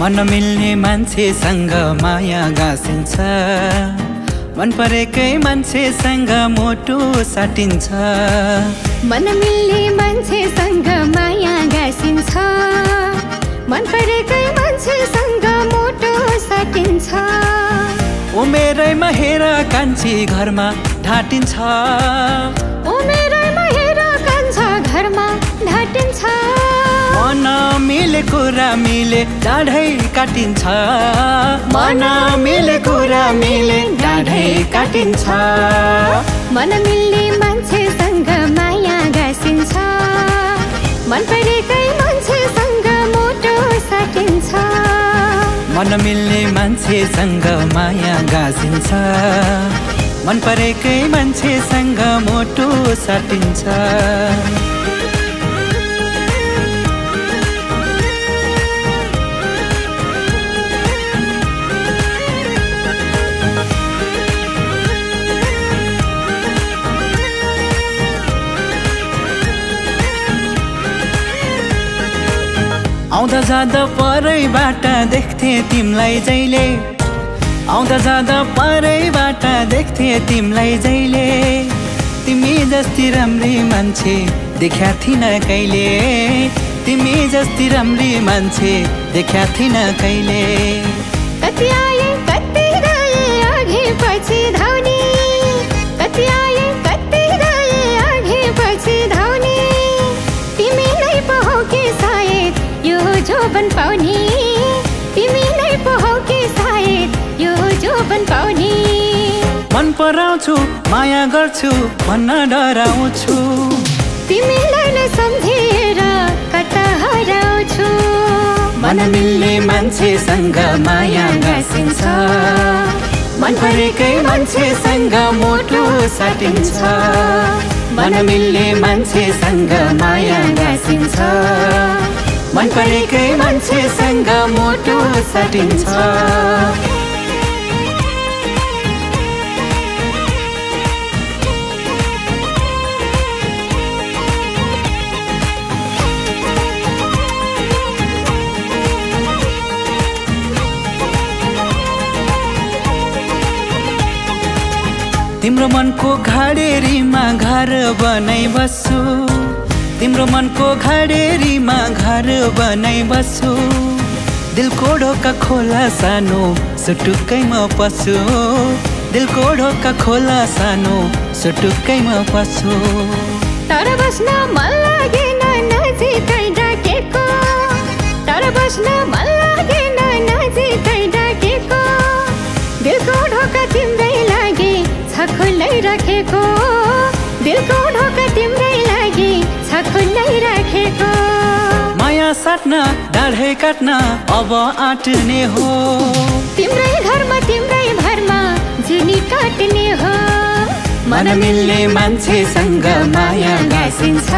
मन मिल्ने मान्छेसँग माया गाँसिन्छ, मन परेकै मान्छेसँग मोटो साटिन्छ। मन मिल्ने मान्छेसँग माया गाँसिन्छ, मन परेकै मान्छेसँग मोटो साटिन्छ। उमेरैमा हेर कान्छी घरमा ढाटिन्छ, उमेरैमा हेर कान्छा घरमा ढाटिन्छ। मन मिले कुरा मिले डाँडै काटिन्छ, मन मिले कुरा मिले डाँडै काटिन्छ। मन मिल्ने मान्छेसँग माया गाँसिन्छ, मन परेकै मान्छेसँग मोटो साटिन्छ। मन मिल्ने मान्छेसँग माया गाँसिन्छ, मन परेकै मान्छेसँग मोटो साटिन्छ। आउँदा जाँदा परैबाट देख्थे तिमीलाई जहिले, आउँदा जाँदा परैबाट देख्थे तिमीलाई जहिले। तिमी जस्ती राम्री मान्छे देख्या थिइन कहिले, तिमी जस्ती राम्री मान्छे देख्या थिइन कहिले। कति आए कति गए अघि पछि धाउने, कति आए कति गए अघि पछि धाउने। तिमी नै पो हौ कि सायद यो जोबन पाउने, तिमी नै पो हौ कि सायद यो जोबन पाउने। मन पराउँछु माया गर्छु भन्न डराउँछु, तिमीलाई नै सम्झेर कता हराउँछु। मन मिल्ने मान्छेसँग माया गाँसिन्छ, मन परेकै मान्छेसँग मोटो साटिन्छ। मन मिल्ने मान्छेसँग माया गाँसिन्छ, मन परेकै मान्छेसँग मोटो साटिन्छ। तिम्रो मनको घाडेरीमा घर बनाइ बस्छु, तिम्रो मनको घाडेरीमा घर बनाइ बस्छु। दिलको ढोका खोला सानो सुटुक्कैमा पस्छु, दिलको ढोका खोला सानो सुटुक्कैमा पस्छु। तर बस्न मन लागेन नजिकै डाकेको, तर बस्न मन लागेन नजिकै डाकेको। दिलको ढोका तिम्रै लागि छ खुल्लै राखेको, दिलको ढोका तिम्रै लागि छ खुल्लै राखेको। माया साट्न डाँडै काट्न अब आँट्ने हो, तिम्रै घरमा तिम्रै भरमा जुनी काट्ने हो। मन मिल्ने मान्छेसँग माया गाँसिन्छ,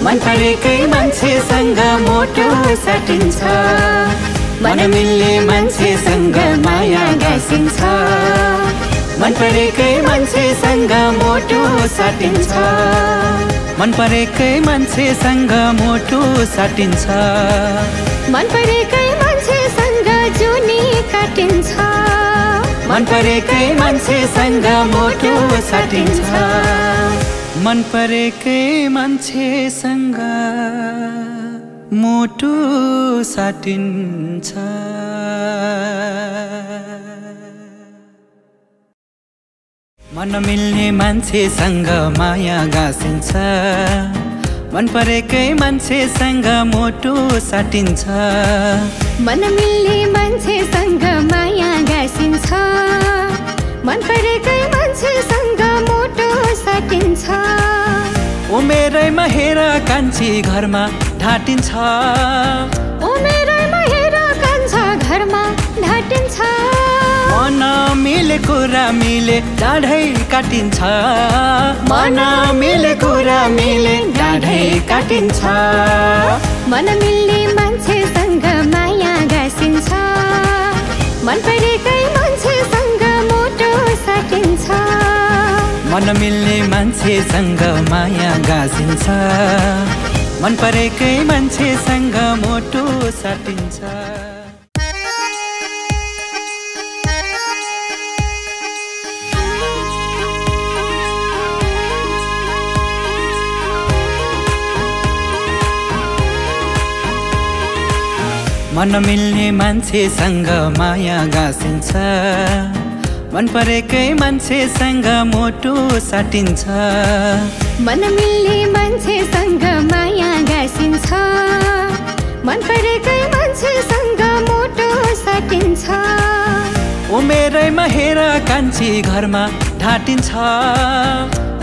मन परेकै मान्छेसँग मोटो साटिन्छ। मन मिल्ने मान्छेसँग माया गाँसिन्छ, मन परेकै मान्छेसँग मोटो साटिन्छ। मन परेकै मान्छेसँग मोटो साटिन्छ, मन परेकै मान्छेसँग जुनी काटिन्छ। मन परेकै मान्छेसँग मोटो साटिन्छ, मन परेकै मान्छेसँग मोटो साटिन्छ। मन मिल्ने मान्छेसँग माया गाँसिन्छ, मन परेकै मान्छेसँग मोटो साटिन्छ। मन मिल्ने मान्छेसँग माया गाँसिन्छ, मन परेकै मान्छेसँग मोटो साटिन्छ। उमेरैमा हेर कान्छी घरमा ढाटिन्छ, उमेरैमा हेर कान्छा घरमा ढाटिन्छ। मन मिले कुरा मिले डाँडै काटिन्छ, मन मिले कुरा मिले डाँडै काटिन्छ। मन मिल्ने मान्छेसँग माया गाँसिन्छ, मन परेकै मान्छेसँग मोटो साटिन्छ। मन मिल्ने मान्छेसँग माया गाँसिन्छ, मन परेकै मान्छेसँग मोटो साटिन्छ मन मिल्ने मान्छेसँग माया गाँसिन्छ मन परेकै मान्छेसँग मोटो साटिन्छ मन मिल्ने मान्छेसँग माया गाँसिन्छ मन परेकै मान्छेसँग मोटो साटिन्छ उमेरैमा हेर कान्छी घरमा ढाटिन्छ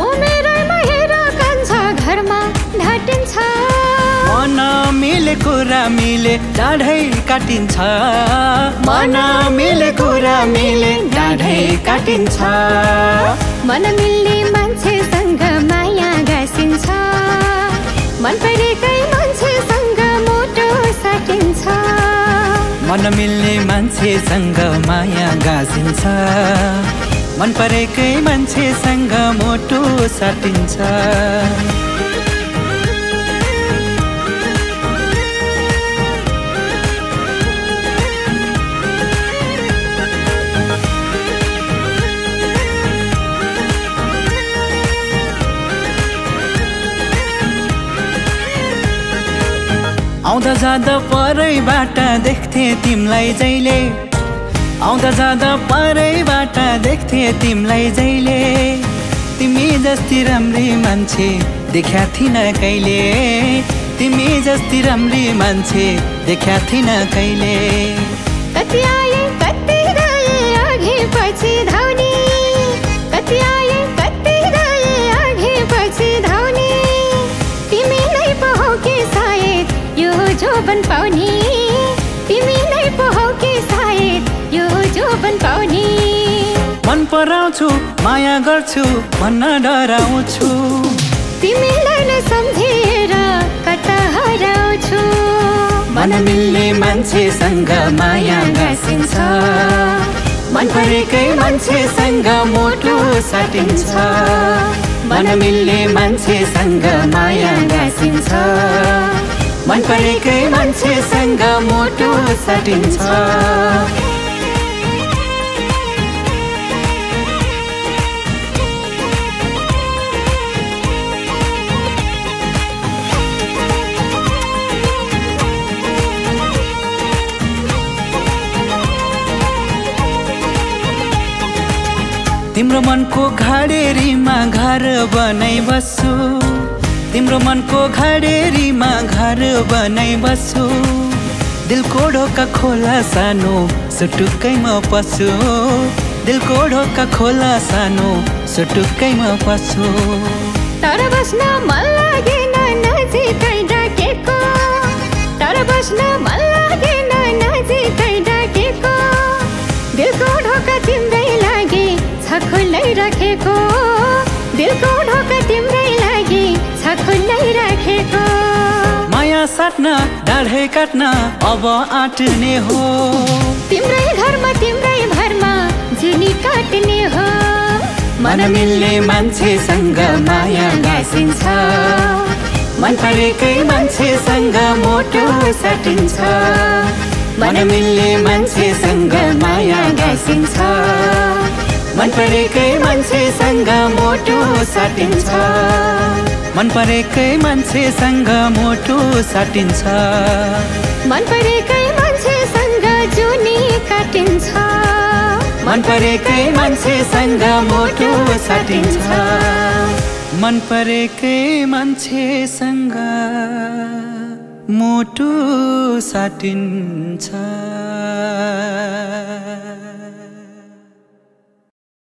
उमेरैमा हेर कान्छा घरमा ढाटिन्छ मन मिले कुरा मिले डाढै काटिन्छ मन मिले कुरा मिले डाढै काटिन्छ मन मिल्ने मान्छेसँग माया गाँसिन्छ मन परेकै मान्छेसँग मोटो साटिन्छ मन मिल्ने मान्छेसँग माया गाँसिन्छ मन परेकै मान्छेसँग मोटो साटिन्छ आउँदा जाँदा परैबाट देख्थे तिमीलाई जहिले आउँदा जाँदा परैबाट देख्थे तिमीलाई जहिले तिमी जस्ती राम्री मान्छे देख्या थिइन कहिले तिमी जस्ती राम्री मान्छे देख्या थिइन कहिले कति आए कति गए अघि पछि धाउने कति आए कति गए अघि पछि धाउने तिमी नै पो हौ कि सायद यो जोबन पाउने तिमी नै पो हौ कि सायद यो जोबन पाउने मन पराउँछु माया गर्छु भन्न डराउँछु तिमीलाई नै सम्झेर कता हराउँछु मन मिल्ने मान्छेसँग माया गाँसिन्छ मन परेकै मान्छेसँग मोटो साटिन्छ मन मिल्ने मान्छेसँग माया गाँसिन्छ मन परेकै मान्छेसँग मोटो साटिन्छ तिम्रो मनको घाडेरीमा घर बनाइ बस्छु तिम्रो मनको घाडेरीमा घर बनाइ बस्छु दिलको ढोका खोला सानो सुटुक्कैमा पस्छु दिलको ढोका खोला सानो सुटुक्कैमा पस्छु तर बस्न मन लागेन नजिकै डाकेको तर बस्न मन लागेन नजिकै डाकेको दिलको ढोका तिम्रै लागि छ खुल्लै राखेको दिलको ढोका तिम्रै लागि छ खुल्लै राखेको माया साट्न डाढै काट्न अब आँट्ने हो तिम्रै घरमा तिम्रै भरमा जुनी काट्ने हो मन मिल्ने मान्छेसँग माया गाँसिन्छ मन परेकै मान्छेसँग मोटो साटिन्छ मन मिल्ने मान्छेसँग माया गाँसिन्छ मन परेकै मान्छेसँग मोटो साटिन्छ मन परेकै मान्छेसँग मोटो साटिन्छ मन परेकै मान्छेसँग जुनी काटिन्छ मन परेकै मान्छेसँग मोटो साटिन्छ मन परेकै मान्छेसँग मोटो साटिन्छ